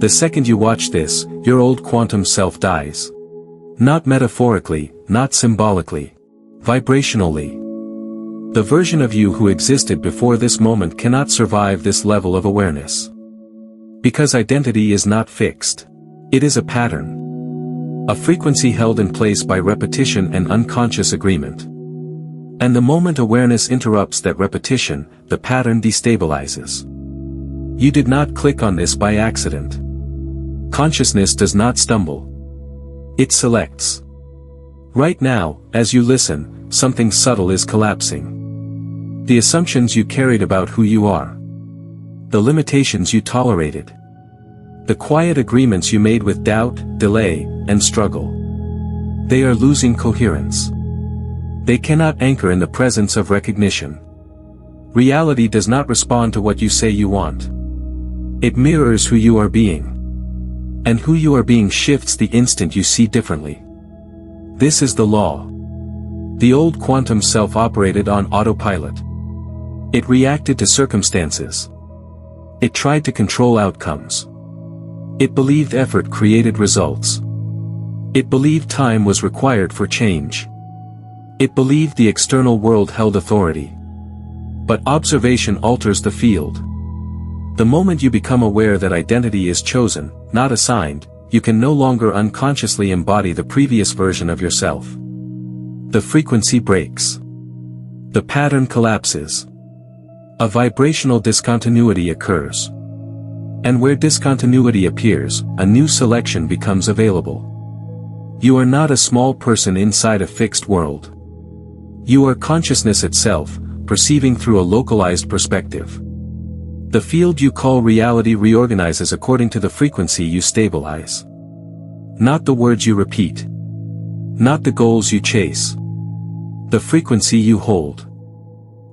The second you watch this, your old quantum self dies. Not metaphorically, not symbolically. Vibrationally. The version of you who existed before this moment cannot survive this level of awareness. Because identity is not fixed. It is a pattern. A frequency held in place by repetition and unconscious agreement. And the moment awareness interrupts that repetition, the pattern destabilizes. You did not click on this by accident. Consciousness does not stumble. It selects. Right now, as you listen, something subtle is collapsing. The assumptions you carried about who you are. The limitations you tolerated. The quiet agreements you made with doubt, delay, and struggle. They are losing coherence. They cannot anchor in the presence of recognition. Reality does not respond to what you say you want. It mirrors who you are being. And who you are being shifts the instant you see differently. This is the law. The old quantum self operated on autopilot. It reacted to circumstances. It tried to control outcomes. It believed effort created results. It believed time was required for change. It believed the external world held authority. But observation alters the field. The moment you become aware that identity is chosen, not assigned, you can no longer unconsciously embody the previous version of yourself. The frequency breaks. The pattern collapses. A vibrational discontinuity occurs. And where discontinuity appears, a new selection becomes available. You are not a small person inside a fixed world. You are consciousness itself, perceiving through a localized perspective. The field you call reality reorganizes according to the frequency you stabilize. Not the words you repeat. Not the goals you chase. The frequency you hold.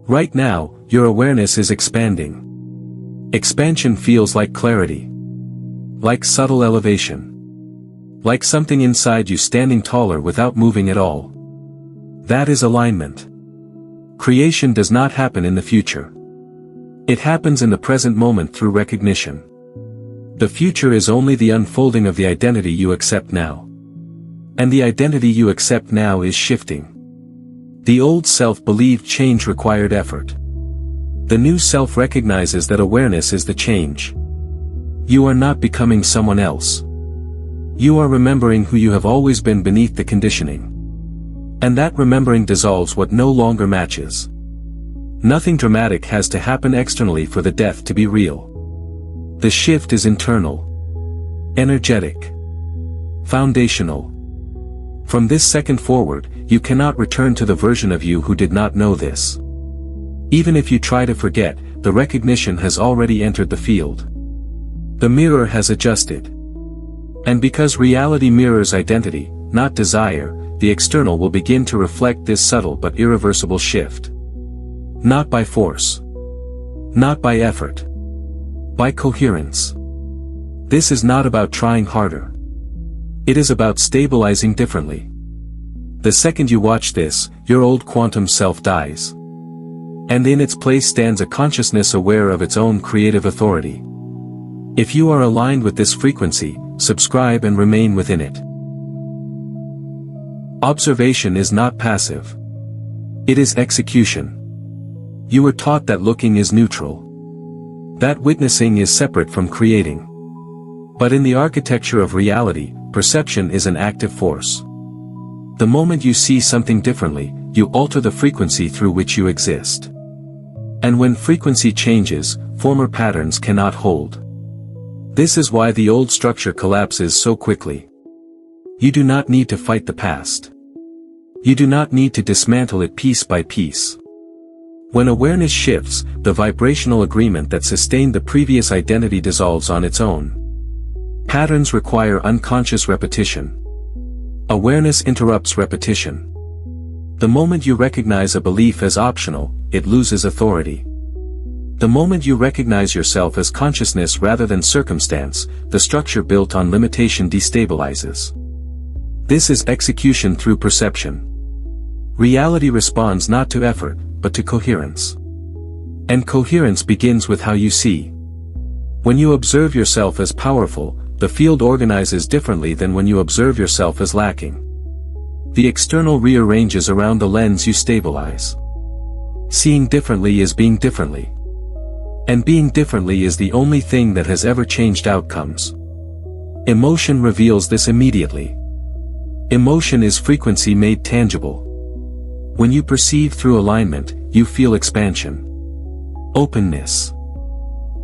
Right now, your awareness is expanding. Expansion feels like clarity. Like subtle elevation. Like something inside you standing taller without moving at all. That is alignment. Creation does not happen in the future. It happens in the present moment through recognition. The future is only the unfolding of the identity you accept now. And the identity you accept now is shifting. The old self believed change required effort. The new self recognizes that awareness is the change. You are not becoming someone else. You are remembering who you have always been beneath the conditioning. And that remembering dissolves what no longer matches. Nothing dramatic has to happen externally for the death to be real. The shift is internal. Energetic. Foundational. From this second forward, you cannot return to the version of you who did not know this. Even if you try to forget, the recognition has already entered the field. The mirror has adjusted. And because reality mirrors identity, not desire, the external will begin to reflect this subtle but irreversible shift. Not by force. Not by effort. By coherence. This is not about trying harder. It is about stabilizing differently. The second you watch this, your old quantum self dies. And in its place stands a consciousness aware of its own creative authority. If you are aligned with this frequency, subscribe and remain within it. Observation is not passive. It is execution. You were taught that looking is neutral. That witnessing is separate from creating. But in the architecture of reality, perception is an active force. The moment you see something differently, you alter the frequency through which you exist. And when frequency changes, former patterns cannot hold. This is why the old structure collapses so quickly. You do not need to fight the past. You do not need to dismantle it piece by piece. When awareness shifts, the vibrational agreement that sustained the previous identity dissolves on its own. Patterns require unconscious repetition. Awareness interrupts repetition. The moment you recognize a belief as optional, it loses authority. The moment you recognize yourself as consciousness rather than circumstance, the structure built on limitation destabilizes. This is execution through perception. Reality responds not to effort, but to coherence. And coherence begins with how you see. When you observe yourself as powerful, the field organizes differently than when you observe yourself as lacking. The external rearranges around the lens you stabilize. Seeing differently is being differently. And being differently is the only thing that has ever changed outcomes. Emotion reveals this immediately. Emotion is frequency made tangible. When you perceive through alignment, you feel expansion, openness,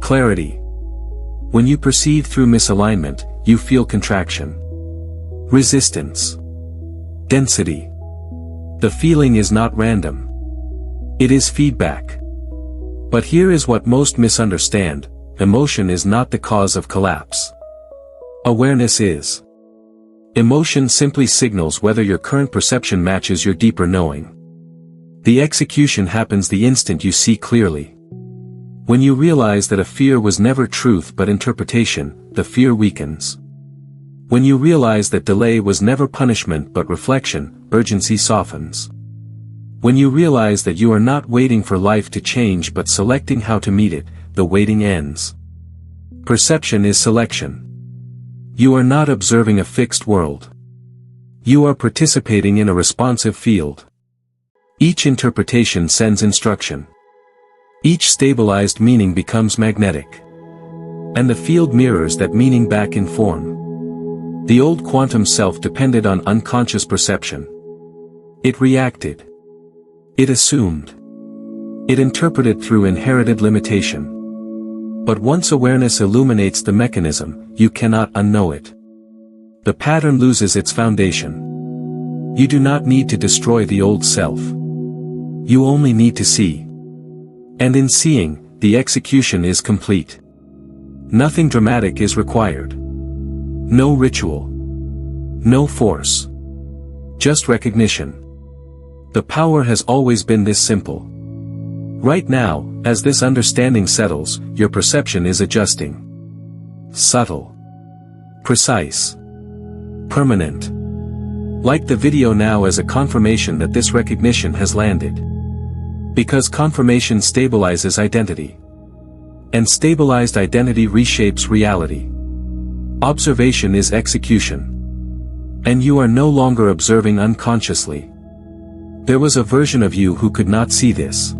clarity. When you perceive through misalignment, you feel contraction, resistance, density. The feeling is not random. It is feedback. But here is what most misunderstand: emotion is not the cause of collapse. Awareness is. Emotion simply signals whether your current perception matches your deeper knowing. The execution happens the instant you see clearly. When you realize that a fear was never truth but interpretation, the fear weakens. When you realize that delay was never punishment but reflection, urgency softens. When you realize that you are not waiting for life to change but selecting how to meet it, the waiting ends. Perception is selection. You are not observing a fixed world. You are participating in a responsive field. Each interpretation sends instruction. Each stabilized meaning becomes magnetic. And the field mirrors that meaning back in form. The old quantum self depended on unconscious perception. It reacted. It assumed. It interpreted through inherited limitation. But once awareness illuminates the mechanism, you cannot unknow it. The pattern loses its foundation. You do not need to destroy the old self. You only need to see. And in seeing, the execution is complete. Nothing dramatic is required. No ritual. No force. Just recognition. The power has always been this simple. Right now, as this understanding settles, your perception is adjusting. Subtle. Precise. Permanent. Like the video now as a confirmation that this recognition has landed. Because confirmation stabilizes identity. And stabilized identity reshapes reality. Observation is execution. And you are no longer observing unconsciously. There was a version of you who could not see this.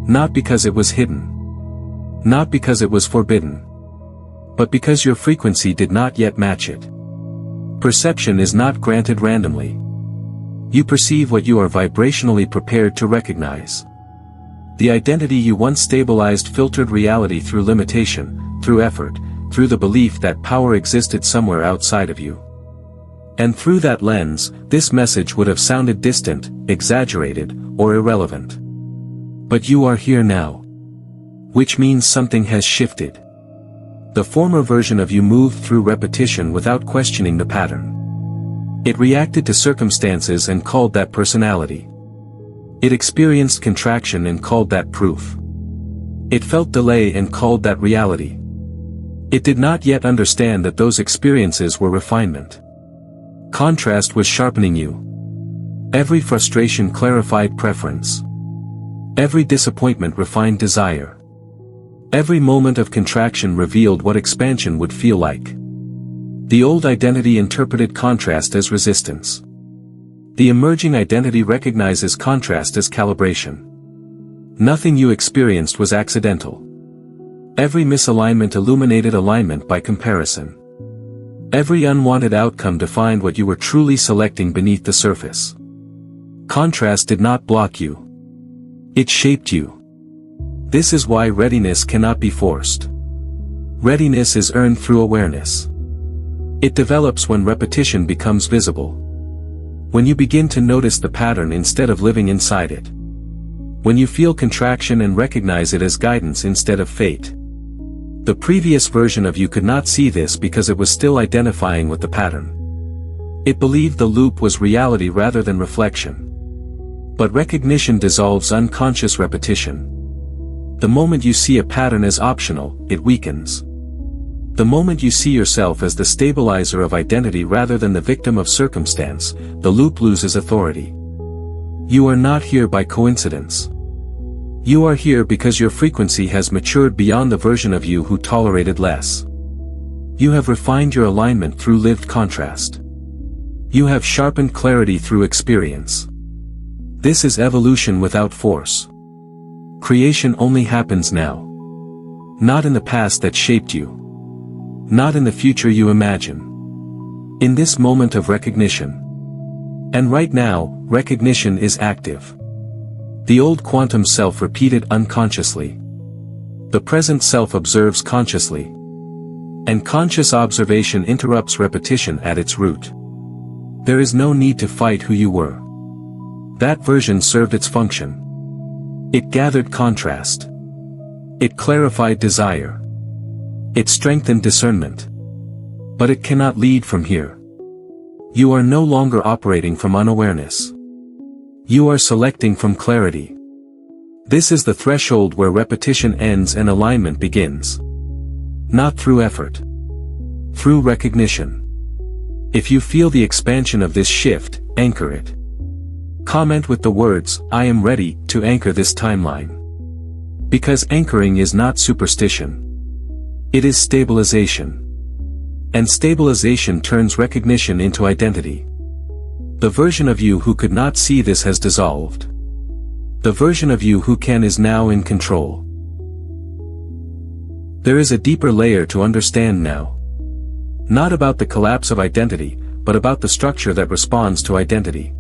Not because it was hidden. Not because it was forbidden. But because your frequency did not yet match it. Perception is not granted randomly. You perceive what you are vibrationally prepared to recognize. The identity you once stabilized filtered reality through limitation, through effort, through the belief that power existed somewhere outside of you. And through that lens, this message would have sounded distant, exaggerated, or irrelevant. But you are here now. Which means something has shifted. The former version of you moved through repetition without questioning the pattern. It reacted to circumstances and called that personality. It experienced contraction and called that proof. It felt delay and called that reality. It did not yet understand that those experiences were refinement. Contrast was sharpening you. Every frustration clarified preference. Every disappointment refined desire. Every moment of contraction revealed what expansion would feel like. The old identity interpreted contrast as resistance. The emerging identity recognizes contrast as calibration. Nothing you experienced was accidental. Every misalignment illuminated alignment by comparison. Every unwanted outcome defined what you were truly selecting beneath the surface. Contrast did not block you. It shaped you. This is why readiness cannot be forced. Readiness is earned through awareness. It develops when repetition becomes visible. When you begin to notice the pattern instead of living inside it. When you feel contraction and recognize it as guidance instead of fate. The previous version of you could not see this because it was still identifying with the pattern. It believed the loop was reality rather than reflection. But recognition dissolves unconscious repetition. The moment you see a pattern as optional, it weakens. The moment you see yourself as the stabilizer of identity rather than the victim of circumstance, the loop loses authority. You are not here by coincidence. You are here because your frequency has matured beyond the version of you who tolerated less. You have refined your alignment through lived contrast. You have sharpened clarity through experience. This is evolution without force. Creation only happens now. Not in the past that shaped you. Not in the future you imagine. In this moment of recognition. And right now, recognition is active. The old quantum self repeated unconsciously. The present self observes consciously. And conscious observation interrupts repetition at its root. There is no need to fight who you were. That version served its function. It gathered contrast. It clarified desire. It strengthened discernment. But it cannot lead from here. You are no longer operating from unawareness. You are selecting from clarity. This is the threshold where repetition ends and alignment begins. Not through effort. Through recognition. If you feel the expansion of this shift, anchor it. Comment with the words, "I am ready," to anchor this timeline. Because anchoring is not superstition. It is stabilization. And stabilization turns recognition into identity. The version of you who could not see this has dissolved. The version of you who can is now in control. There is a deeper layer to understand now. Not about the collapse of identity, but about the structure that responds to identity.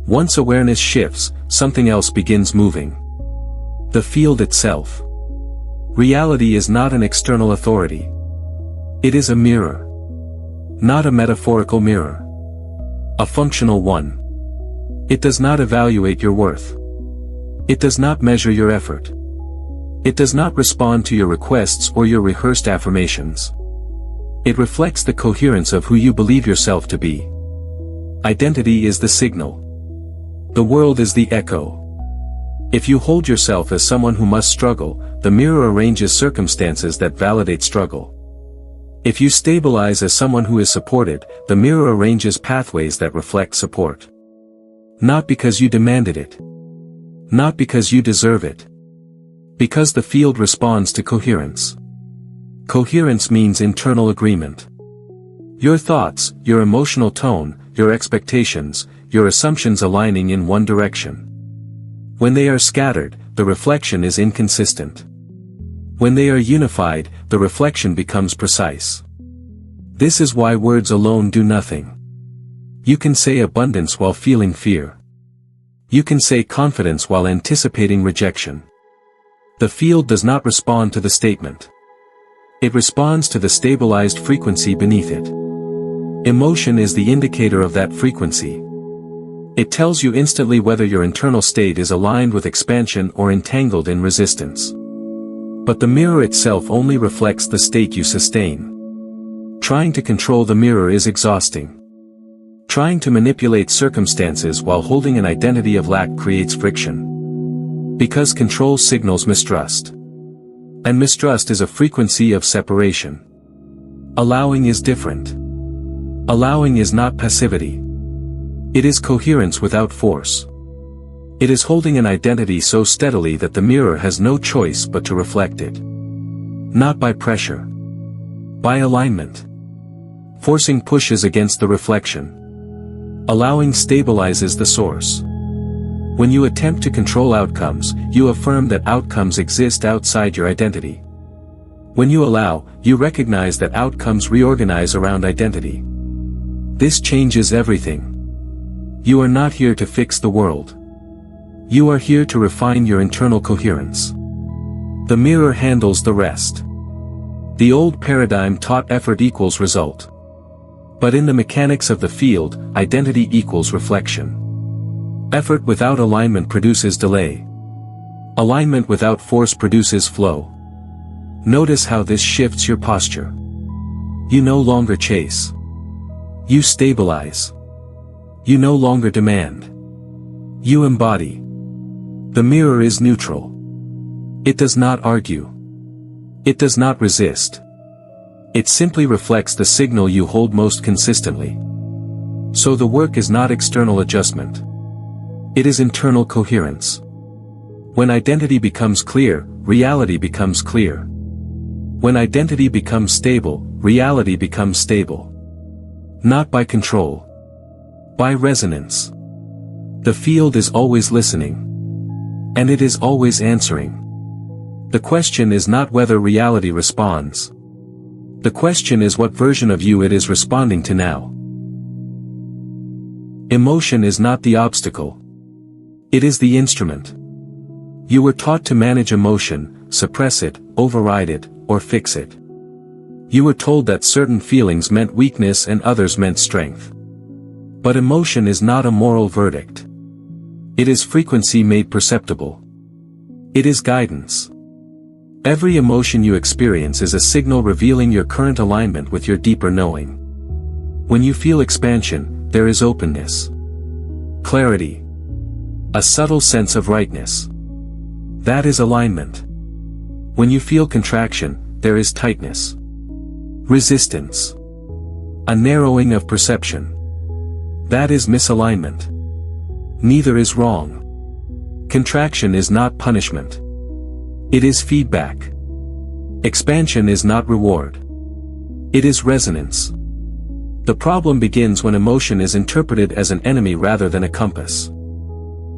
Once awareness shifts, something else begins moving. The field itself. Reality is not an external authority. It is a mirror. Not a metaphorical mirror. A functional one. It does not evaluate your worth. It does not measure your effort. It does not respond to your requests or your rehearsed affirmations. It reflects the coherence of who you believe yourself to be. Identity is the signal. The world is the echo. If you hold yourself as someone who must struggle, the mirror arranges circumstances that validate struggle. If you stabilize as someone who is supported, the mirror arranges pathways that reflect support. Not because you demanded it. Not because you deserve it. Because the field responds to coherence. Coherence means internal agreement. Your thoughts, your emotional tone, your expectations, your assumptions aligning in one direction. When they are scattered, the reflection is inconsistent. When they are unified, the reflection becomes precise. This is why words alone do nothing. You can say abundance while feeling fear. You can say confidence while anticipating rejection. The field does not respond to the statement. It responds to the stabilized frequency beneath it. Emotion is the indicator of that frequency. It tells you instantly whether your internal state is aligned with expansion or entangled in resistance. But the mirror itself only reflects the state you sustain. Trying to control the mirror is exhausting. Trying to manipulate circumstances while holding an identity of lack creates friction. Because control signals mistrust. And mistrust is a frequency of separation. Allowing is different. Allowing is not passivity. It is coherence without force. It is holding an identity so steadily that the mirror has no choice but to reflect it. Not by pressure. By alignment. Forcing pushes against the reflection. Allowing stabilizes the source. When you attempt to control outcomes, you affirm that outcomes exist outside your identity. When you allow, you recognize that outcomes reorganize around identity. This changes everything. You are not here to fix the world. You are here to refine your internal coherence. The mirror handles the rest. The old paradigm taught effort equals result. But in the mechanics of the field, identity equals reflection. Effort without alignment produces delay. Alignment without force produces flow. Notice how this shifts your posture. You no longer chase. You stabilize. You no longer demand. You embody. The mirror is neutral. It does not argue. It does not resist. It simply reflects the signal you hold most consistently. So the work is not external adjustment. It is internal coherence. When identity becomes clear, reality becomes clear. When identity becomes stable, reality becomes stable. Not by control. By resonance. The field is always listening. And it is always answering. The question is not whether reality responds. The question is what version of you it is responding to now. Emotion is not the obstacle. It is the instrument. You were taught to manage emotion, suppress it, override it, or fix it. You were told that certain feelings meant weakness and others meant strength. But emotion is not a moral verdict. It is frequency made perceptible. It is guidance. Every emotion you experience is a signal revealing your current alignment with your deeper knowing. When you feel expansion, there is openness. Clarity. A subtle sense of rightness. That is alignment. When you feel contraction, there is tightness. Resistance. A narrowing of perception. That is misalignment. Neither is wrong. Contraction is not punishment. It is feedback. Expansion is not reward. It is resonance. The problem begins when emotion is interpreted as an enemy rather than a compass.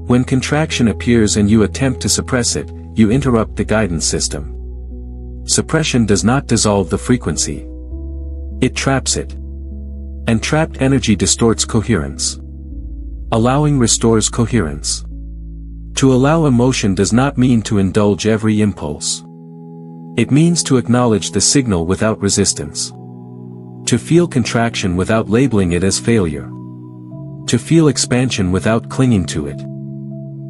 When contraction appears and you attempt to suppress it, you interrupt the guidance system. Suppression does not dissolve the frequency. It traps it. And trapped energy distorts coherence. Allowing restores coherence. To allow emotion does not mean to indulge every impulse. It means to acknowledge the signal without resistance. To feel contraction without labeling it as failure. To feel expansion without clinging to it.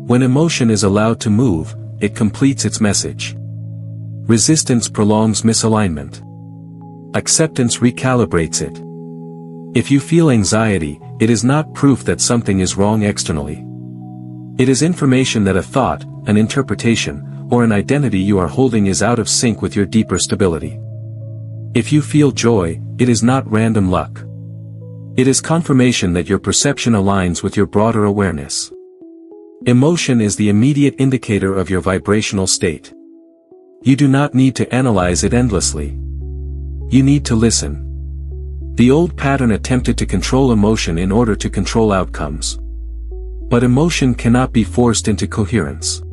When emotion is allowed to move, it completes its message. Resistance prolongs misalignment. Acceptance recalibrates it. If you feel anxiety, it is not proof that something is wrong externally. It is information that a thought, an interpretation, or an identity you are holding is out of sync with your deeper stability. If you feel joy, it is not random luck. It is confirmation that your perception aligns with your broader awareness. Emotion is the immediate indicator of your vibrational state. You do not need to analyze it endlessly. You need to listen. The old pattern attempted to control emotion in order to control outcomes. But emotion cannot be forced into coherence.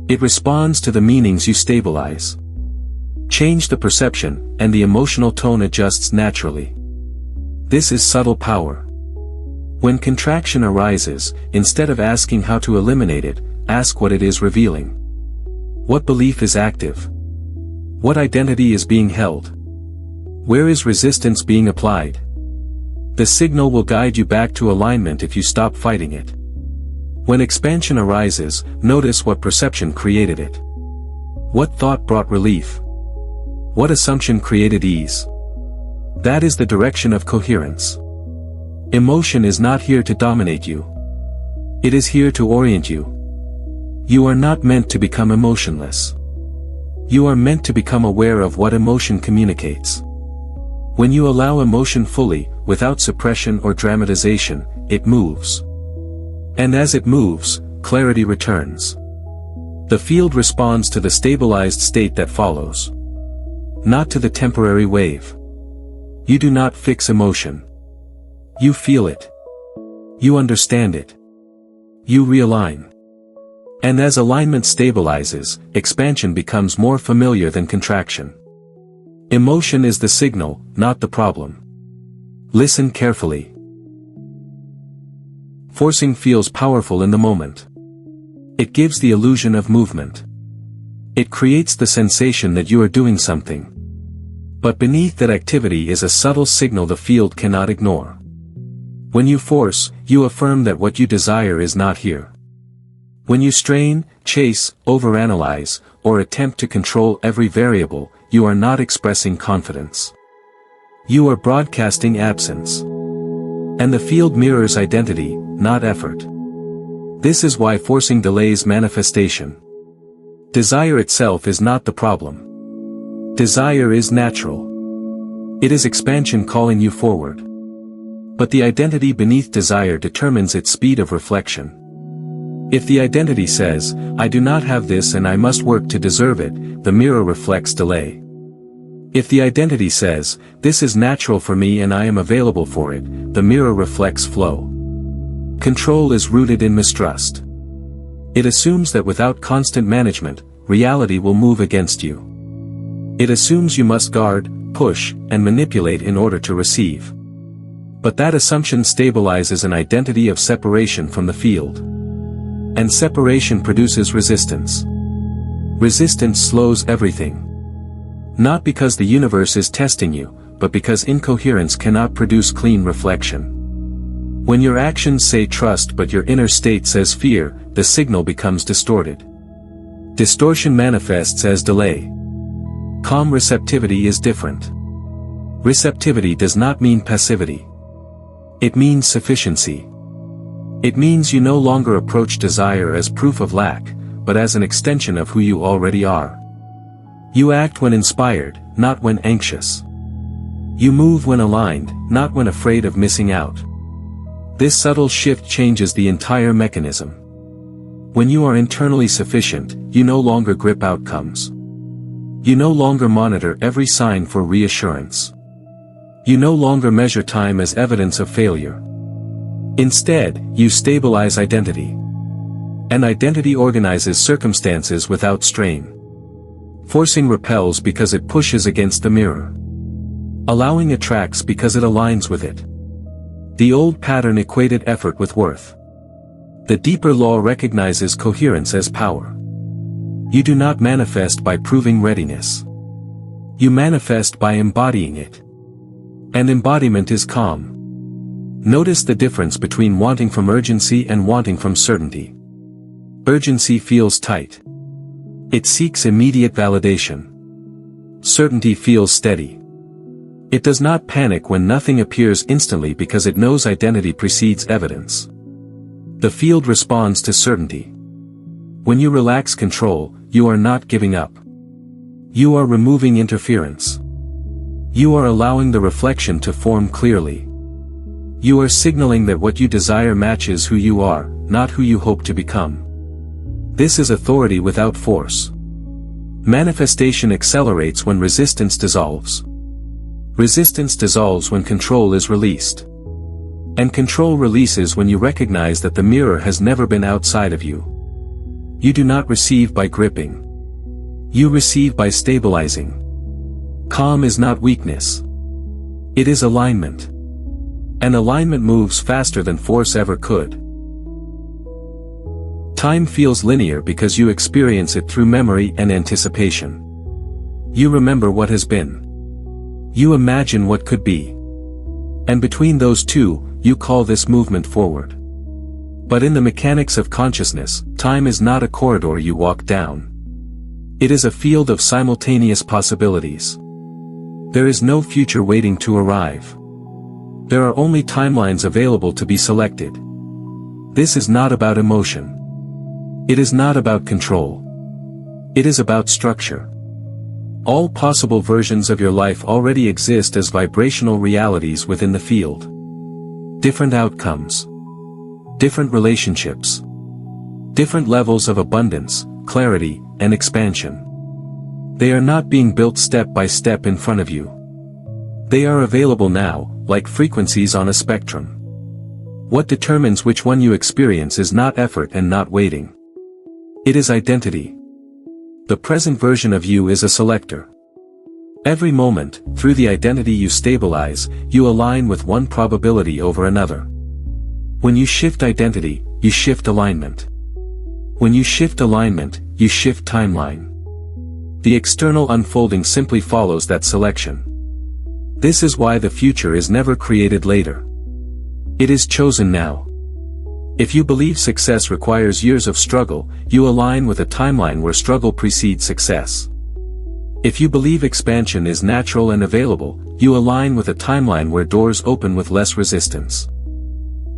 It responds to the meanings you stabilize. Change the perception, and the emotional tone adjusts naturally. This is subtle power. When contraction arises, instead of asking how to eliminate it, ask what it is revealing. What belief is active? What identity is being held? Where is resistance being applied? The signal will guide you back to alignment if you stop fighting it. When expansion arises, notice what perception created it. What thought brought relief? What assumption created ease? That is the direction of coherence. Emotion is not here to dominate you. It is here to orient you. You are not meant to become emotionless. You are meant to become aware of what emotion communicates. When you allow emotion fully, without suppression or dramatization, it moves. And as it moves, clarity returns. The field responds to the stabilized state that follows. Not to the temporary wave. You do not fix emotion. You feel it. You understand it. You realign. And as alignment stabilizes, expansion becomes more familiar than contraction. Emotion is the signal, not the problem. Listen carefully. Forcing feels powerful in the moment. It gives the illusion of movement. It creates the sensation that you are doing something. But beneath that activity is a subtle signal the field cannot ignore. When you force, you affirm that what you desire is not here. When you strain, chase, overanalyze, or attempt to control every variable, you are not expressing confidence. You are broadcasting absence. And the field mirrors identity, not effort. This is why forcing delays manifestation. Desire itself is not the problem. Desire is natural. It is expansion calling you forward. But the identity beneath desire determines its speed of reflection. If the identity says, I do not have this and I must work to deserve it, the mirror reflects delay. If the identity says, this is natural for me and I am available for it, the mirror reflects flow. Control is rooted in mistrust. It assumes that without constant management, reality will move against you. It assumes you must guard, push, and manipulate in order to receive. But that assumption stabilizes an identity of separation from the field. And separation produces resistance. Resistance slows everything. Not because the universe is testing you, but because incoherence cannot produce clean reflection. When your actions say trust but your inner state says fear, the signal becomes distorted. Distortion manifests as delay. Calm receptivity is different. Receptivity does not mean passivity. It means sufficiency. It means you no longer approach desire as proof of lack, but as an extension of who you already are. You act when inspired, not when anxious. You move when aligned, not when afraid of missing out. This subtle shift changes the entire mechanism. When you are internally sufficient, you no longer grip outcomes. You no longer monitor every sign for reassurance. You no longer measure time as evidence of failure. Instead, you stabilize identity. And identity organizes circumstances without strain. Forcing repels because it pushes against the mirror. Allowing attracts because it aligns with it. The old pattern equated effort with worth. The deeper law recognizes coherence as power. You do not manifest by proving readiness. You manifest by embodying it. And embodiment is calm. Notice the difference between wanting from urgency and wanting from certainty. Urgency feels tight. It seeks immediate validation. Certainty feels steady. It does not panic when nothing appears instantly because it knows identity precedes evidence. The field responds to certainty. When you relax control, you are not giving up. You are removing interference. You are allowing the reflection to form clearly. You are signaling that what you desire matches who you are, not who you hope to become. This is authority without force. Manifestation accelerates when resistance dissolves. Resistance dissolves when control is released. And control releases when you recognize that the mirror has never been outside of you. You do not receive by gripping. You receive by stabilizing. Calm is not weakness. It is alignment. And alignment moves faster than force ever could. Time feels linear because you experience it through memory and anticipation. You remember what has been. You imagine what could be. And between those two, you call this movement forward. But in the mechanics of consciousness, time is not a corridor you walk down. It is a field of simultaneous possibilities. There is no future waiting to arrive. There are only timelines available to be selected. This is not about emotion. It is not about control. It is about structure. All possible versions of your life already exist as vibrational realities within the field. Different outcomes. Different relationships. Different levels of abundance, clarity, and expansion. They are not being built step by step in front of you. They are available now, like frequencies on a spectrum. What determines which one you experience is not effort and not waiting. It is identity. The present version of you is a selector. Every moment, through the identity you stabilize, you align with one probability over another. When you shift identity, you shift alignment. When you shift alignment, you shift timeline. The external unfolding simply follows that selection. This is why the future is never created later. It is chosen now. If you believe success requires years of struggle, you align with a timeline where struggle precedes success. If you believe expansion is natural and available, you align with a timeline where doors open with less resistance.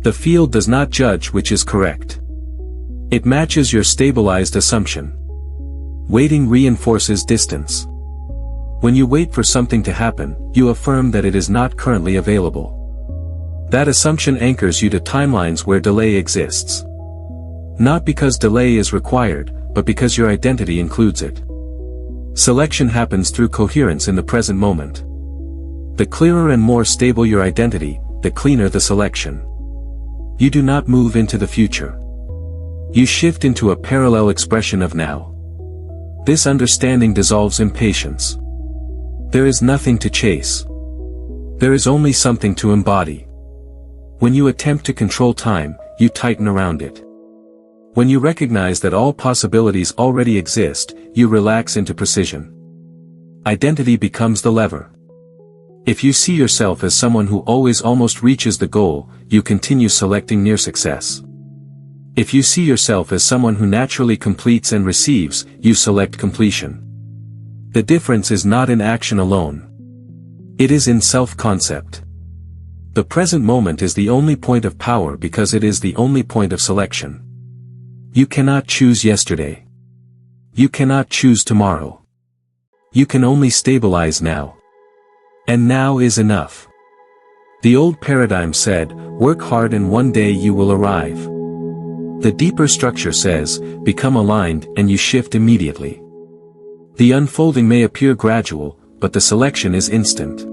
The field does not judge which is correct. It matches your stabilized assumption. Waiting reinforces distance. When you wait for something to happen, you affirm that it is not currently available. That assumption anchors you to timelines where delay exists. Not because delay is required, but because your identity includes it. Selection happens through coherence in the present moment. The clearer and more stable your identity, the cleaner the selection. You do not move into the future. You shift into a parallel expression of now. This understanding dissolves impatience. There is nothing to chase. There is only something to embody. When you attempt to control time, you tighten around it. When you recognize that all possibilities already exist, you relax into precision. Identity becomes the lever. If you see yourself as someone who always almost reaches the goal, you continue selecting near success. If you see yourself as someone who naturally completes and receives, you select completion. The difference is not in action alone. It is in self-concept. The present moment is the only point of power because it is the only point of selection. You cannot choose yesterday. You cannot choose tomorrow. You can only stabilize now. And now is enough. The old paradigm said, work hard and one day you will arrive. The deeper structure says, become aligned and you shift immediately. The unfolding may appear gradual, but the selection is instant.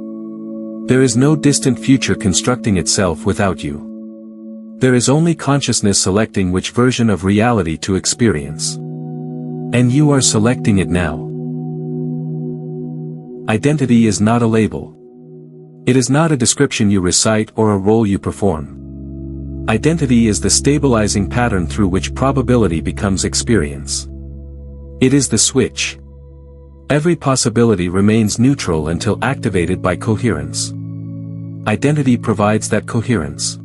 There is no distant future constructing itself without you. There is only consciousness selecting which version of reality to experience. And you are selecting it now. Identity is not a label. It is not a description you recite or a role you perform. Identity is the stabilizing pattern through which probability becomes experience. It is the switch. Every possibility remains neutral until activated by coherence. Identity provides that coherence.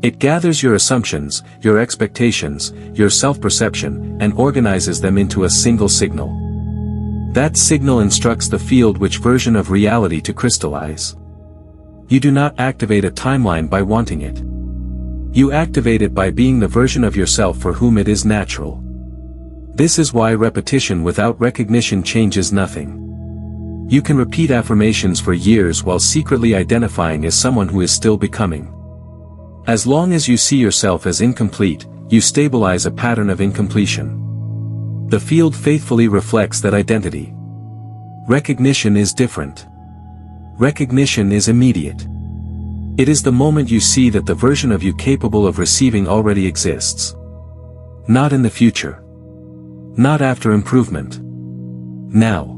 It gathers your assumptions, your expectations, your self-perception, and organizes them into a single signal. That signal instructs the field which version of reality to crystallize. You do not activate a timeline by wanting it. You activate it by being the version of yourself for whom it is natural. This is why repetition without recognition changes nothing. You can repeat affirmations for years while secretly identifying as someone who is still becoming. As long as you see yourself as incomplete, you stabilize a pattern of incompletion. The field faithfully reflects that identity. Recognition is different. Recognition is immediate. It is the moment you see that the version of you capable of receiving already exists. Not in the future. Not after improvement. Now.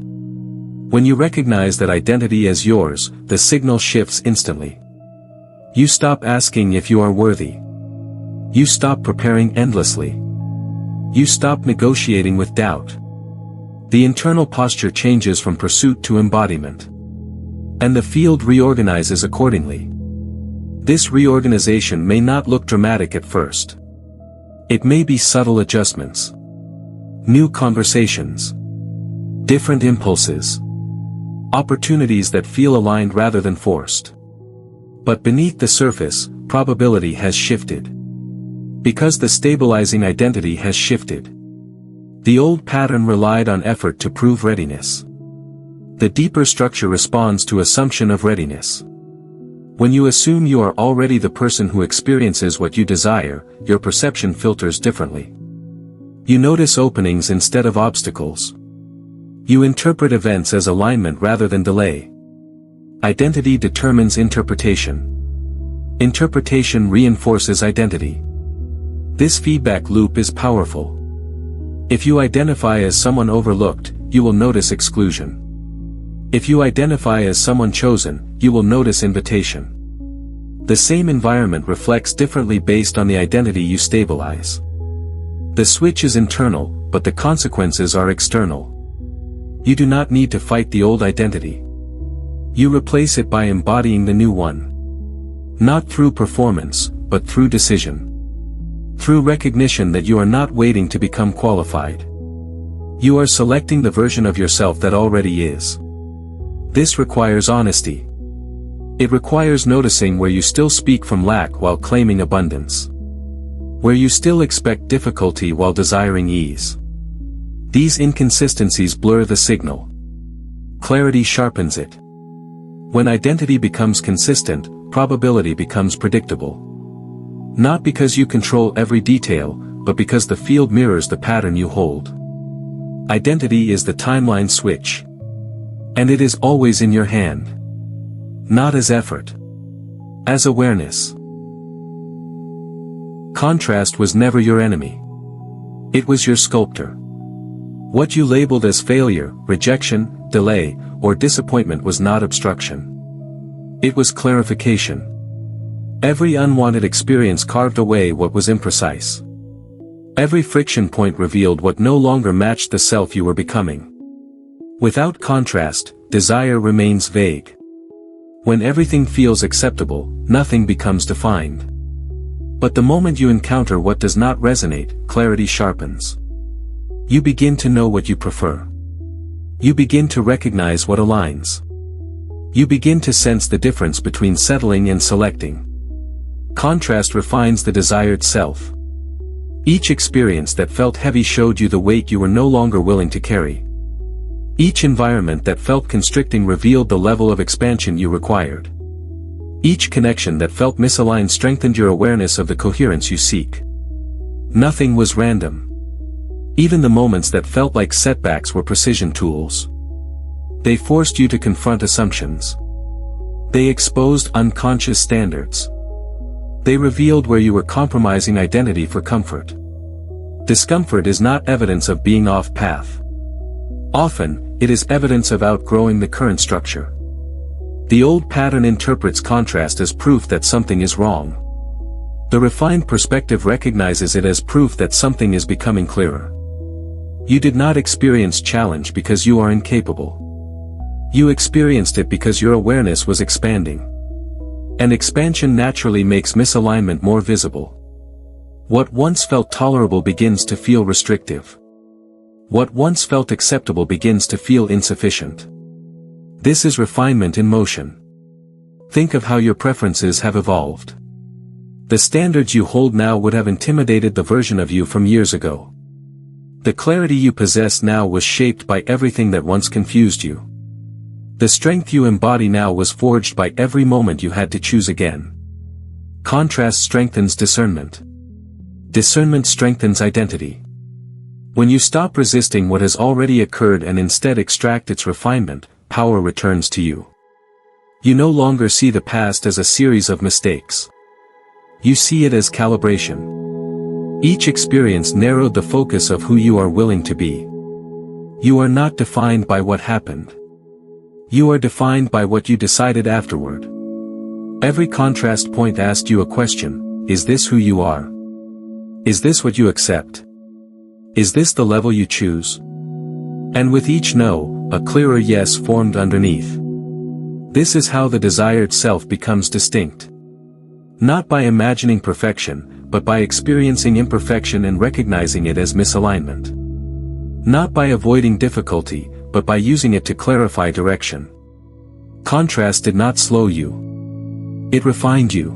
When you recognize that identity as yours, the signal shifts instantly. You stop asking if you are worthy. You stop preparing endlessly. You stop negotiating with doubt. The internal posture changes from pursuit to embodiment. And the field reorganizes accordingly. This reorganization may not look dramatic at first. It may be subtle adjustments. New conversations. Different impulses. Opportunities that feel aligned rather than forced. But beneath the surface, probability has shifted. Because the stabilizing identity has shifted. The old pattern relied on effort to prove readiness. The deeper structure responds to assumption of readiness. When you assume you are already the person who experiences what you desire, your perception filters differently. You notice openings instead of obstacles. You interpret events as alignment rather than delay. Identity determines interpretation. Interpretation reinforces identity. This feedback loop is powerful. If you identify as someone overlooked, you will notice exclusion. If you identify as someone chosen, you will notice invitation. The same environment reflects differently based on the identity you stabilize. The switch is internal, but the consequences are external. You do not need to fight the old identity. You replace it by embodying the new one. Not through performance, but through decision. Through recognition that you are not waiting to become qualified. You are selecting the version of yourself that already is. This requires honesty. It requires noticing where you still speak from lack while claiming abundance. Where you still expect difficulty while desiring ease. These inconsistencies blur the signal. Clarity sharpens it. When identity becomes consistent, probability becomes predictable. Not because you control every detail, but because the field mirrors the pattern you hold. Identity is the timeline switch. And it is always in your hand. Not as effort. As awareness. Contrast was never your enemy. It was your sculptor. What you labeled as failure, rejection, delay, or disappointment was not obstruction. It was clarification. Every unwanted experience carved away what was imprecise. Every friction point revealed what no longer matched the self you were becoming. Without contrast, desire remains vague. When everything feels acceptable, nothing becomes defined. But the moment you encounter what does not resonate, clarity sharpens. You begin to know what you prefer. You begin to recognize what aligns. You begin to sense the difference between settling and selecting. Contrast refines the desired self. Each experience that felt heavy showed you the weight you were no longer willing to carry. Each environment that felt constricting revealed the level of expansion you required. Each connection that felt misaligned strengthened your awareness of the coherence you seek. Nothing was random. Even the moments that felt like setbacks were precision tools. They forced you to confront assumptions. They exposed unconscious standards. They revealed where you were compromising identity for comfort. Discomfort is not evidence of being off path. Often, it is evidence of outgrowing the current structure. The old pattern interprets contrast as proof that something is wrong. The refined perspective recognizes it as proof that something is becoming clearer. You did not experience challenge because you are incapable. You experienced it because your awareness was expanding. And expansion naturally makes misalignment more visible. What once felt tolerable begins to feel restrictive. What once felt acceptable begins to feel insufficient. This is refinement in motion. Think of how your preferences have evolved. The standards you hold now would have intimidated the version of you from years ago. The clarity you possess now was shaped by everything that once confused you. The strength you embody now was forged by every moment you had to choose again. Contrast strengthens discernment. Discernment strengthens identity. When you stop resisting what has already occurred and instead extract its refinement, power returns to you. You no longer see the past as a series of mistakes. You see it as calibration. Each experience narrowed the focus of who you are willing to be. You are not defined by what happened. You are defined by what you decided afterward. Every contrast point asked you a question: is this who you are? Is this what you accept? Is this the level you choose? And with each no, a clearer yes formed underneath. This is how the desired self becomes distinct. Not by imagining perfection, but by experiencing imperfection and recognizing it as misalignment. Not by avoiding difficulty, but by using it to clarify direction. Contrast did not slow you. It refined you.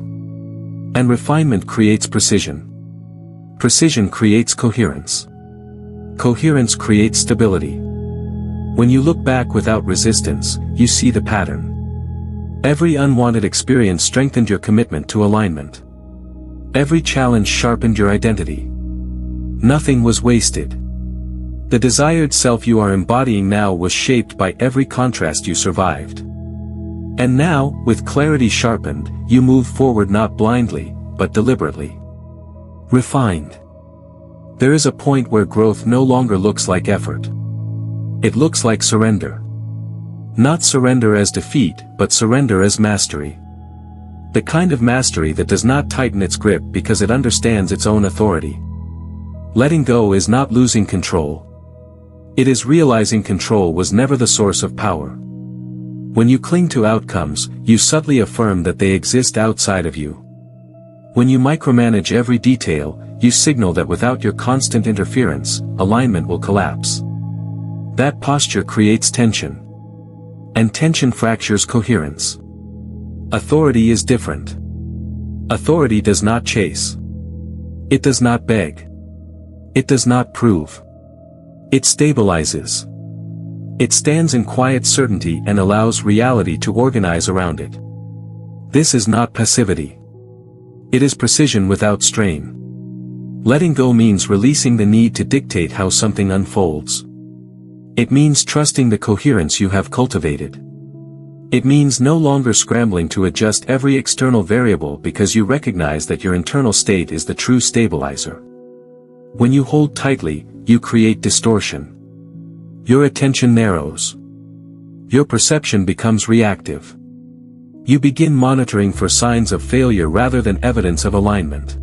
And refinement creates precision. Precision creates coherence. Coherence creates stability. When you look back without resistance, you see the pattern. Every unwanted experience strengthened your commitment to alignment. Every challenge sharpened your identity. Nothing was wasted. The desired self you are embodying now was shaped by every contrast you survived. And now, with clarity sharpened, you move forward not blindly, but deliberately. Refined. There is a point where growth no longer looks like effort. It looks like surrender. Not surrender as defeat, but surrender as mastery. The kind of mastery that does not tighten its grip because it understands its own authority. Letting go is not losing control. It is realizing control was never the source of power. When you cling to outcomes, you subtly affirm that they exist outside of you. When you micromanage every detail, you signal that without your constant interference, alignment will collapse. That posture creates tension. And tension fractures coherence. Authority is different. Authority does not chase. It does not beg. It does not prove. It stabilizes. It stands in quiet certainty and allows reality to organize around it. This is not passivity. It is precision without strain. Letting go means releasing the need to dictate how something unfolds. It means trusting the coherence you have cultivated. It means no longer scrambling to adjust every external variable because you recognize that your internal state is the true stabilizer. When you hold tightly, you create distortion. Your attention narrows. Your perception becomes reactive. You begin monitoring for signs of failure rather than evidence of alignment.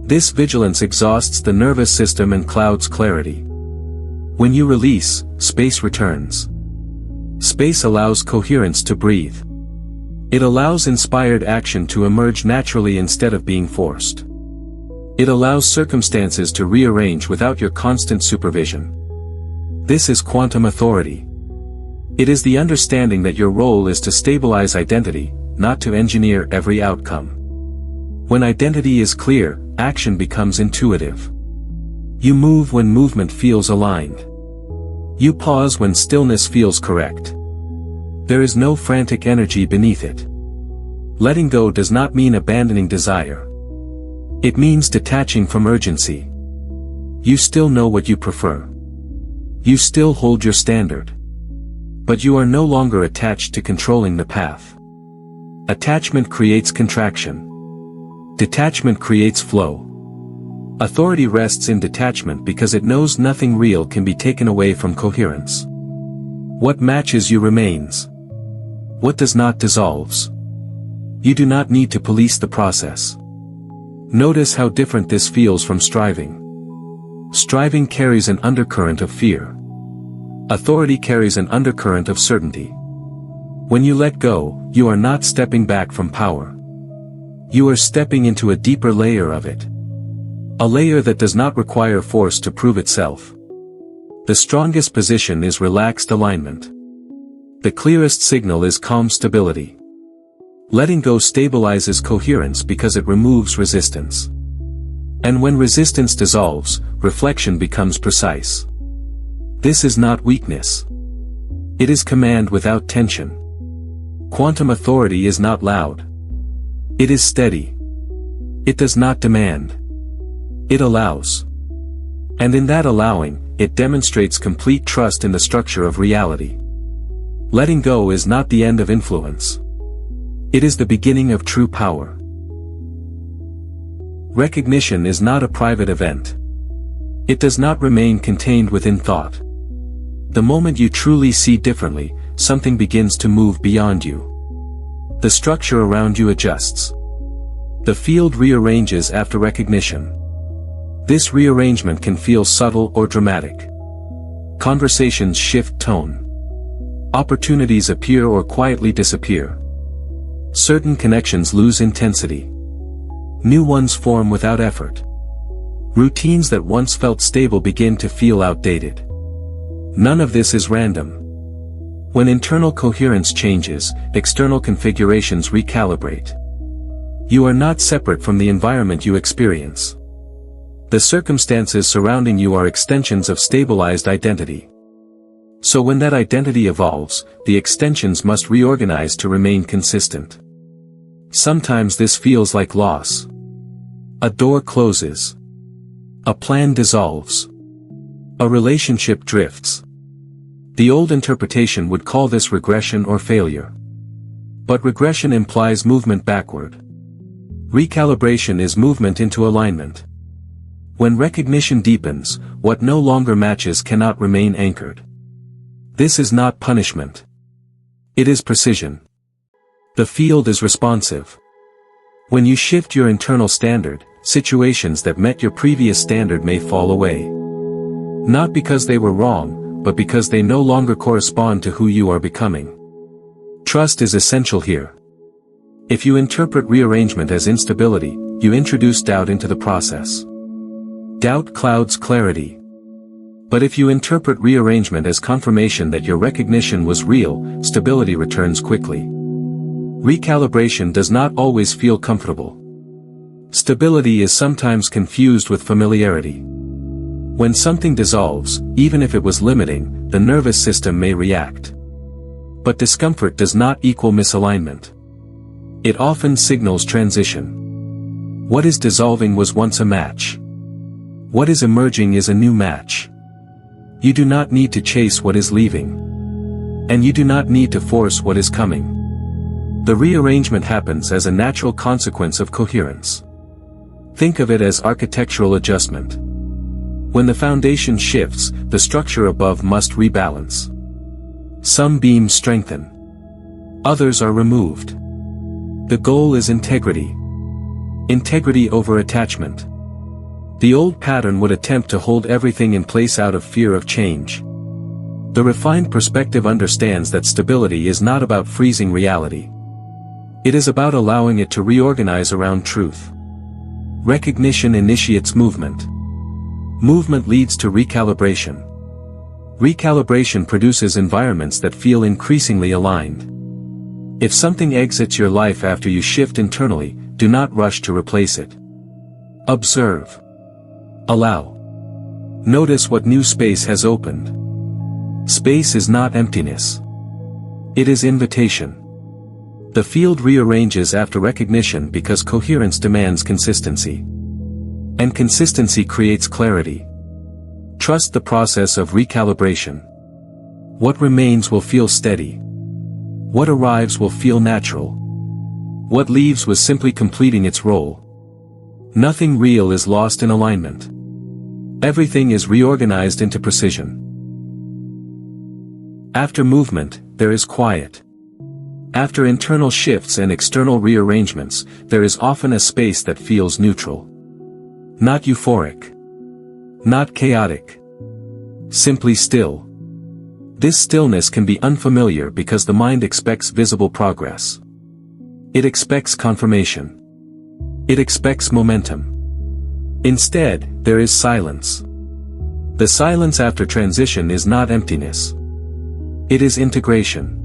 This vigilance exhausts the nervous system and clouds clarity. When you release, space returns. Space allows coherence to breathe. It allows inspired action to emerge naturally instead of being forced. It allows circumstances to rearrange without your constant supervision. This is quantum authority. It is the understanding that your role is to stabilize identity, not to engineer every outcome. When identity is clear, action becomes intuitive. You move when movement feels aligned. You pause when stillness feels correct. There is no frantic energy beneath it. Letting go does not mean abandoning desire. It means detaching from urgency. You still know what you prefer. You still hold your standard. But you are no longer attached to controlling the path. Attachment creates contraction. Detachment creates flow. Authority rests in detachment because it knows nothing real can be taken away from coherence. What matches you remains. What does not dissolves. You do not need to police the process. Notice how different this feels from striving. Striving carries an undercurrent of fear. Authority carries an undercurrent of certainty. When you let go, you are not stepping back from power. You are stepping into a deeper layer of it. A layer that does not require force to prove itself. The strongest position is relaxed alignment. The clearest signal is calm stability. Letting go stabilizes coherence because it removes resistance. And when resistance dissolves, reflection becomes precise. This is not weakness. It is command without tension. Quantum authority is not loud. It is steady. It does not demand. It allows. And in that allowing, it demonstrates complete trust in the structure of reality. Letting go is not the end of influence. It is the beginning of true power. Recognition is not a private event. It does not remain contained within thought. The moment you truly see differently, something begins to move beyond you. The structure around you adjusts. The field rearranges after recognition. This rearrangement can feel subtle or dramatic. Conversations shift tone. Opportunities appear or quietly disappear. Certain connections lose intensity. New ones form without effort. Routines that once felt stable begin to feel outdated. None of this is random. When internal coherence changes, external configurations recalibrate. You are not separate from the environment you experience. The circumstances surrounding you are extensions of stabilized identity. So when that identity evolves, the extensions must reorganize to remain consistent. Sometimes this feels like loss. A door closes. A plan dissolves. A relationship drifts. The old interpretation would call this regression or failure. But regression implies movement backward. Recalibration is movement into alignment. When recognition deepens, what no longer matches cannot remain anchored. This is not punishment. It is precision. The field is responsive. When you shift your internal standard, situations that met your previous standard may fall away. Not because they were wrong, but because they no longer correspond to who you are becoming. Trust is essential here. If you interpret rearrangement as instability, you introduce doubt into the process. Doubt clouds clarity. But if you interpret rearrangement as confirmation that your recognition was real, stability returns quickly. Recalibration does not always feel comfortable. Stability is sometimes confused with familiarity. When something dissolves, even if it was limiting, the nervous system may react. But discomfort does not equal misalignment. It often signals transition. What is dissolving was once a match. What is emerging is a new match. You do not need to chase what is leaving. And you do not need to force what is coming. The rearrangement happens as a natural consequence of coherence. Think of it as architectural adjustment. When the foundation shifts, the structure above must rebalance. Some beams strengthen. Others are removed. The goal is integrity. Integrity over attachment. The old pattern would attempt to hold everything in place out of fear of change. The refined perspective understands that stability is not about freezing reality. It is about allowing it to reorganize around truth. Recognition initiates movement. Movement leads to recalibration. Recalibration produces environments that feel increasingly aligned. If something exits your life after you shift internally, do not rush to replace it. Observe. Allow. Notice what new space has opened. Space is not emptiness. It is invitation. The field rearranges after recognition because coherence demands consistency. And consistency creates clarity. Trust the process of recalibration. What remains will feel steady. What arrives will feel natural. What leaves was simply completing its role. Nothing real is lost in alignment. Everything is reorganized into precision. After movement, there is quiet. After internal shifts and external rearrangements, there is often a space that feels neutral. Not euphoric. Not chaotic. Simply still. This stillness can be unfamiliar because the mind expects visible progress. It expects confirmation. It expects momentum. Instead, there is silence. The silence after transition is not emptiness. It is integration.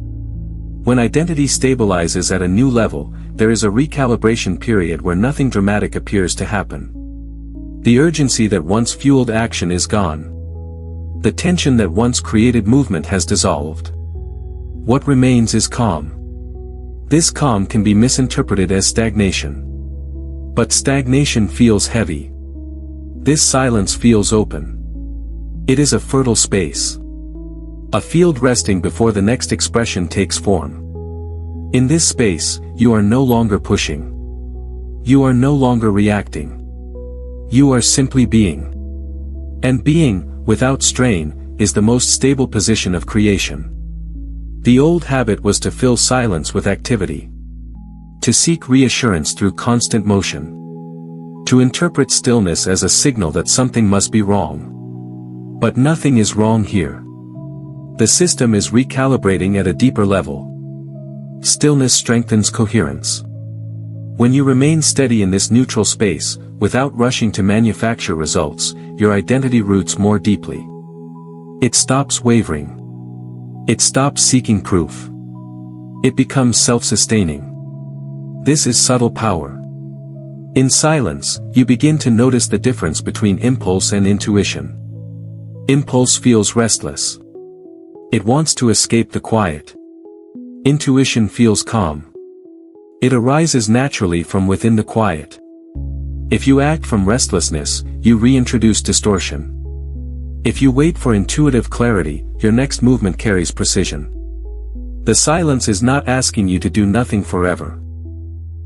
When identity stabilizes at a new level, there is a recalibration period where nothing dramatic appears to happen. The urgency that once fueled action is gone. The tension that once created movement has dissolved. What remains is calm. This calm can be misinterpreted as stagnation. But stagnation feels heavy. This silence feels open. It is a fertile space. A field resting before the next expression takes form. In this space, you are no longer pushing. You are no longer reacting. You are simply being. And being, without strain, is the most stable position of creation. The old habit was to fill silence with activity. To seek reassurance through constant motion. To interpret stillness as a signal that something must be wrong. But nothing is wrong here. The system is recalibrating at a deeper level. Stillness strengthens coherence. When you remain steady in this neutral space, without rushing to manufacture results, your identity roots more deeply. It stops wavering. It stops seeking proof. It becomes self-sustaining. This is subtle power. In silence, you begin to notice the difference between impulse and intuition. Impulse feels restless. It wants to escape the quiet. Intuition feels calm. It arises naturally from within the quiet. If you act from restlessness, you reintroduce distortion. If you wait for intuitive clarity, your next movement carries precision. The silence is not asking you to do nothing forever.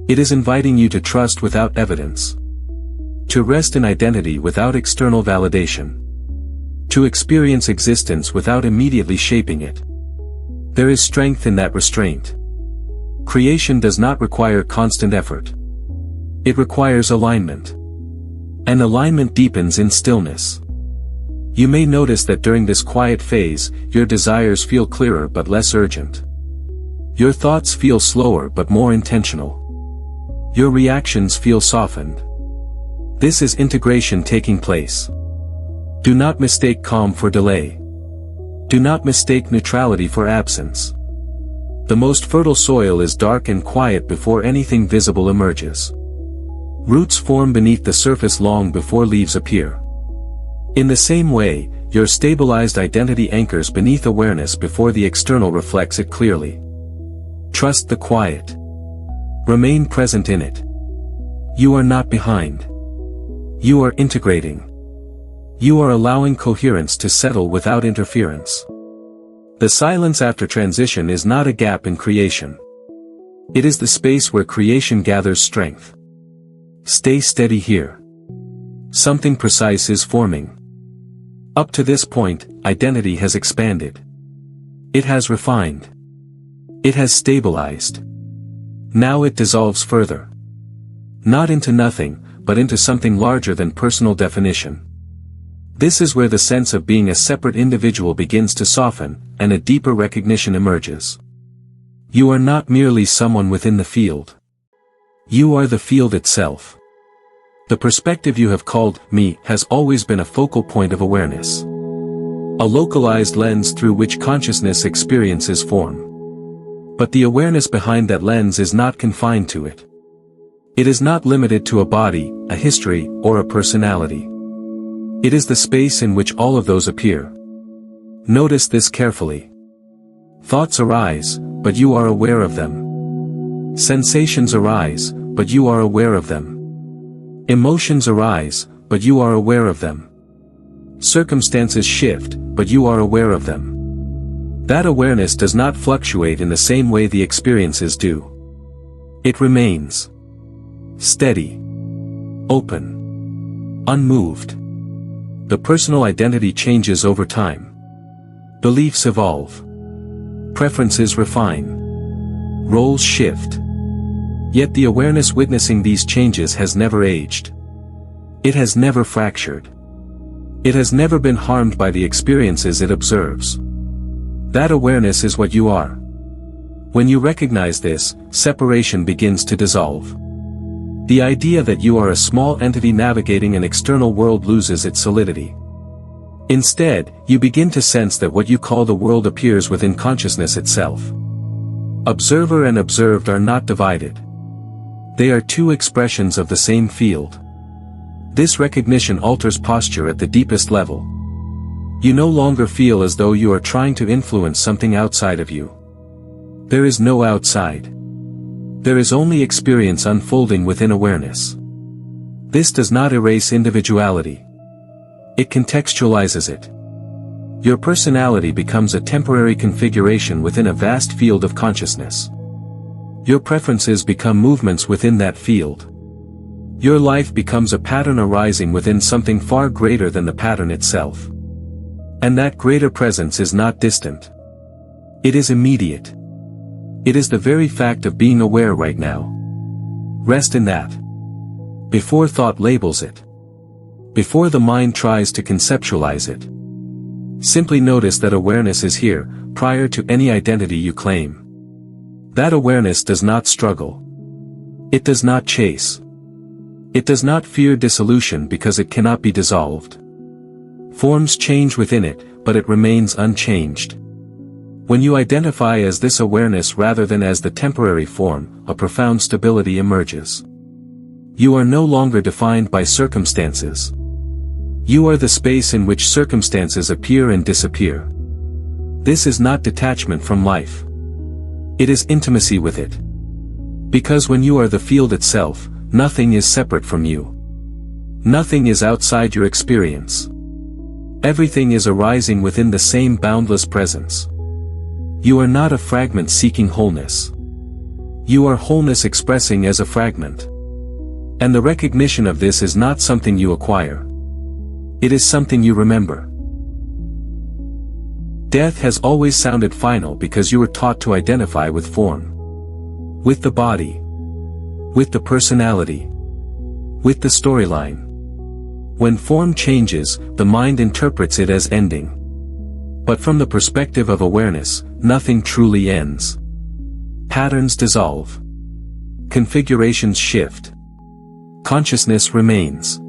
It is inviting you to trust without evidence. To rest in identity without external validation. To experience existence without immediately shaping it. There is strength in that restraint. Creation does not require constant effort. It requires alignment. And alignment deepens in stillness. You may notice that during this quiet phase, your desires feel clearer but less urgent. Your thoughts feel slower but more intentional. Your reactions feel softened. This is integration taking place. Do not mistake calm for delay. Do not mistake neutrality for absence. The most fertile soil is dark and quiet before anything visible emerges. Roots form beneath the surface long before leaves appear. In the same way, your stabilized identity anchors beneath awareness before the external reflects it clearly. Trust the quiet. Remain present in it. You are not behind. You are integrating. You are allowing coherence to settle without interference. The silence after transition is not a gap in creation. It is the space where creation gathers strength. Stay steady here. Something precise is forming. Up to this point, identity has expanded. It has refined. It has stabilized. Now it dissolves further. Not into nothing, but into something larger than personal definition. This is where the sense of being a separate individual begins to soften, and a deeper recognition emerges. You are not merely someone within the field. You are the field itself. The perspective you have called me has always been a focal point of awareness. A localized lens through which consciousness experiences form. But the awareness behind that lens is not confined to it. It is not limited to a body, a history, or a personality. It is the space in which all of those appear. Notice this carefully. Thoughts arise, but you are aware of them. Sensations arise, but you are aware of them. Emotions arise, but you are aware of them. Circumstances shift, but you are aware of them. That awareness does not fluctuate in the same way the experiences do. It remains steady, open, unmoved. The personal identity changes over time. Beliefs evolve. Preferences refine. Roles shift. Yet the awareness witnessing these changes has never aged. It has never fractured. It has never been harmed by the experiences it observes. That awareness is what you are. When you recognize this, separation begins to dissolve. The idea that you are a small entity navigating an external world loses its solidity. Instead, you begin to sense that what you call the world appears within consciousness itself. Observer and observed are not divided. They are two expressions of the same field. This recognition alters posture at the deepest level. You no longer feel as though you are trying to influence something outside of you. There is no outside. There is only experience unfolding within awareness. This does not erase individuality. It contextualizes it. Your personality becomes a temporary configuration within a vast field of consciousness. Your preferences become movements within that field. Your life becomes a pattern arising within something far greater than the pattern itself. And that greater presence is not distant. It is immediate. It is the very fact of being aware right now. Rest in that. Before thought labels it. Before the mind tries to conceptualize it. Simply notice that awareness is here, prior to any identity you claim. That awareness does not struggle. It does not chase. It does not fear dissolution because it cannot be dissolved. Forms change within it, but it remains unchanged. When you identify as this awareness rather than as the temporary form, a profound stability emerges. You are no longer defined by circumstances. You are the space in which circumstances appear and disappear. This is not detachment from life. It is intimacy with it. Because when you are the field itself, nothing is separate from you. Nothing is outside your experience. Everything is arising within the same boundless presence. You are not a fragment seeking wholeness. You are wholeness expressing as a fragment. And the recognition of this is not something you acquire. It is something you remember. Death has always sounded final because you were taught to identify with form. With the body. With the personality. With the storyline. When form changes, the mind interprets it as ending. But from the perspective of awareness, nothing truly ends. Patterns dissolve. Configurations shift. Consciousness remains.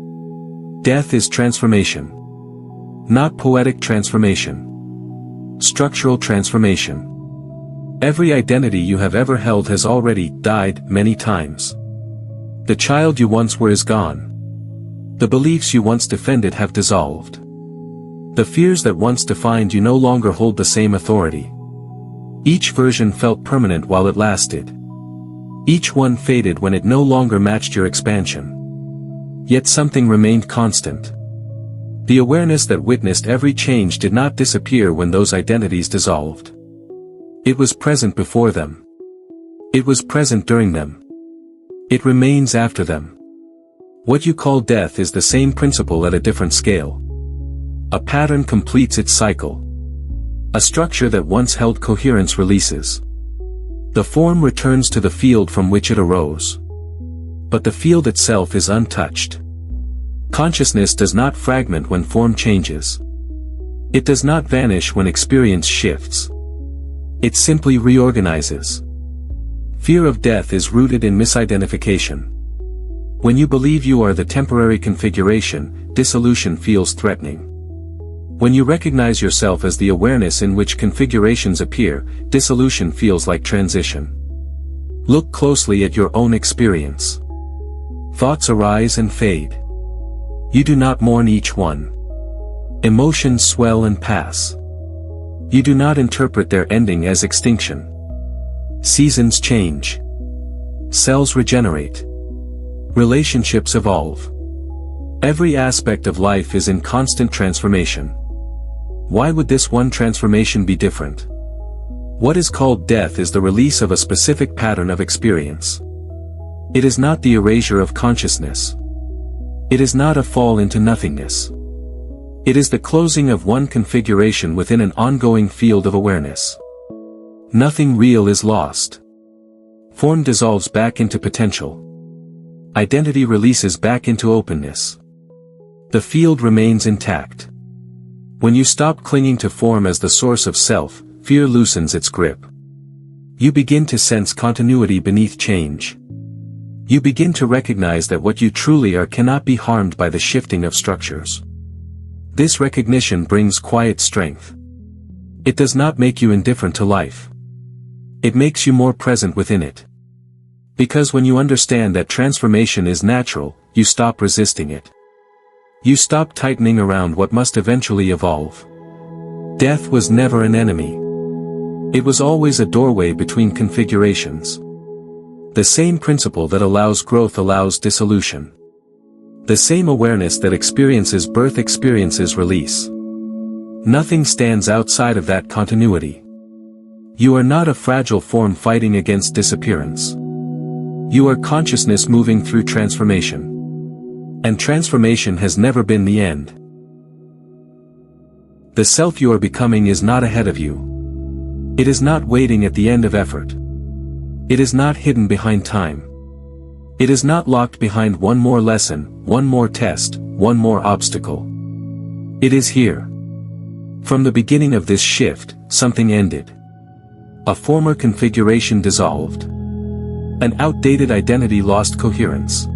Death is transformation. Not poetic transformation. Structural transformation. Every identity you have ever held has already died many times. The child you once were is gone. The beliefs you once defended have dissolved. The fears that once defined you no longer hold the same authority. Each version felt permanent while it lasted. Each one faded when it no longer matched your expansion. Yet something remained constant. The awareness that witnessed every change did not disappear when those identities dissolved. It was present before them. It was present during them. It remains after them. What you call death is the same principle at a different scale. A pattern completes its cycle. A structure that once held coherence releases. The form returns to the field from which it arose. But the field itself is untouched. Consciousness does not fragment when form changes. It does not vanish when experience shifts. It simply reorganizes. Fear of death is rooted in misidentification. When you believe you are the temporary configuration, dissolution feels threatening. When you recognize yourself as the awareness in which configurations appear, dissolution feels like transition. Look closely at your own experience. Thoughts arise and fade. You do not mourn each one. Emotions swell and pass. You do not interpret their ending as extinction. Seasons change. Cells regenerate. Relationships evolve. Every aspect of life is in constant transformation. Why would this one transformation be different? What is called death is the release of a specific pattern of experience. It is not the erasure of consciousness. It is not a fall into nothingness. It is the closing of one configuration within an ongoing field of awareness. Nothing real is lost. Form dissolves back into potential. Identity releases back into openness. The field remains intact. When you stop clinging to form as the source of self, fear loosens its grip. You begin to sense continuity beneath change. You begin to recognize that what you truly are cannot be harmed by the shifting of structures. This recognition brings quiet strength. It does not make you indifferent to life. It makes you more present within it. Because when you understand that transformation is natural, you stop resisting it. You stop tightening around what must eventually evolve. Death was never an enemy. It was always a doorway between configurations. The same principle that allows growth allows dissolution. The same awareness that experiences birth experiences release. Nothing stands outside of that continuity. You are not a fragile form fighting against disappearance. You are consciousness moving through transformation. And transformation has never been the end. The self you are becoming is not ahead of you. It is not waiting at the end of effort. It is not hidden behind time. It is not locked behind one more lesson, one more test, one more obstacle. It is here. From the beginning of this shift, something ended. A former configuration dissolved. An outdated identity lost coherence.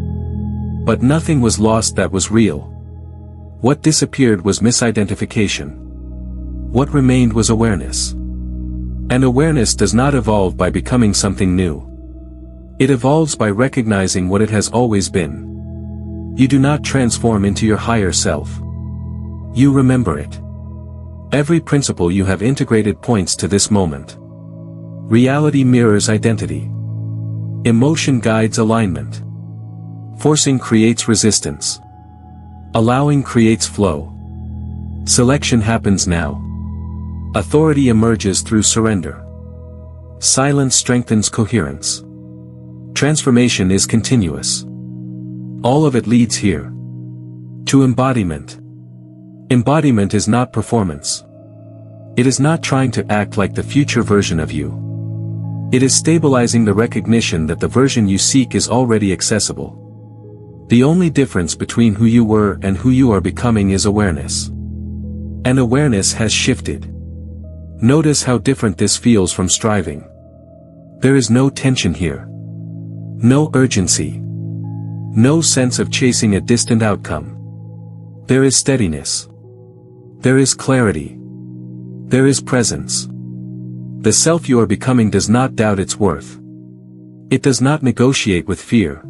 But nothing was lost that was real. What disappeared was misidentification. What remained was awareness. And awareness does not evolve by becoming something new. It evolves by recognizing what it has always been. You do not transform into your higher self. You remember it. Every principle you have integrated points to this moment. Reality mirrors identity. Emotion guides alignment. Forcing creates resistance. Allowing creates flow. Selection happens now. Authority emerges through surrender. Silence strengthens coherence. Transformation is continuous. All of it leads here. To embodiment. Embodiment is not performance. It is not trying to act like the future version of you. It is stabilizing the recognition that the version you seek is already accessible. The only difference between who you were and who you are becoming is awareness. And awareness has shifted. Notice how different this feels from striving. There is no tension here. No urgency. No sense of chasing a distant outcome. There is steadiness. There is clarity. There is presence. The self you are becoming does not doubt its worth. It does not negotiate with fear.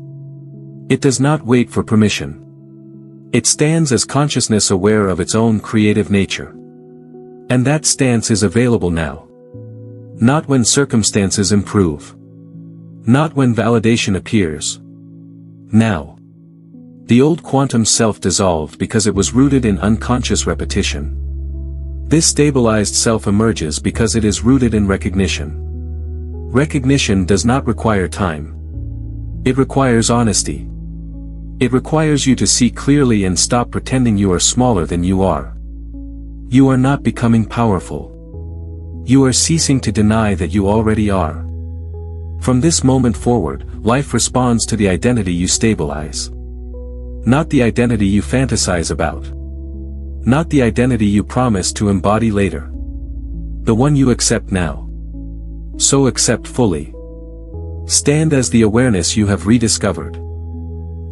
It does not wait for permission. It stands as consciousness aware of its own creative nature. And that stance is available now. Not when circumstances improve. Not when validation appears. Now. The old quantum self dissolved because it was rooted in unconscious repetition. This stabilized self emerges because it is rooted in recognition. Recognition does not require time. It requires honesty. It requires you to see clearly and stop pretending you are smaller than you are. You are not becoming powerful. You are ceasing to deny that you already are. From this moment forward, life responds to the identity you stabilize. Not the identity you fantasize about. Not the identity you promise to embody later. The one you accept now. So accept fully. Stand as the awareness you have rediscovered.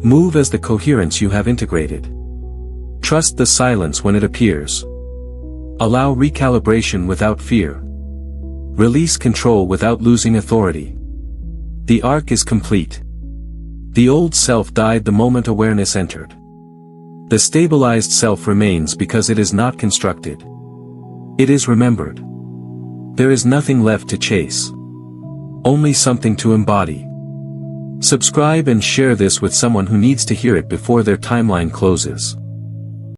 Move as the coherence you have integrated. Trust the silence when it appears. Allow recalibration without fear. Release control without losing authority. The arc is complete. The old self died the moment awareness entered. The stabilized self remains because it is not constructed. It is remembered. There is nothing left to chase. Only something to embody. Subscribe and share this with someone who needs to hear it before their timeline closes.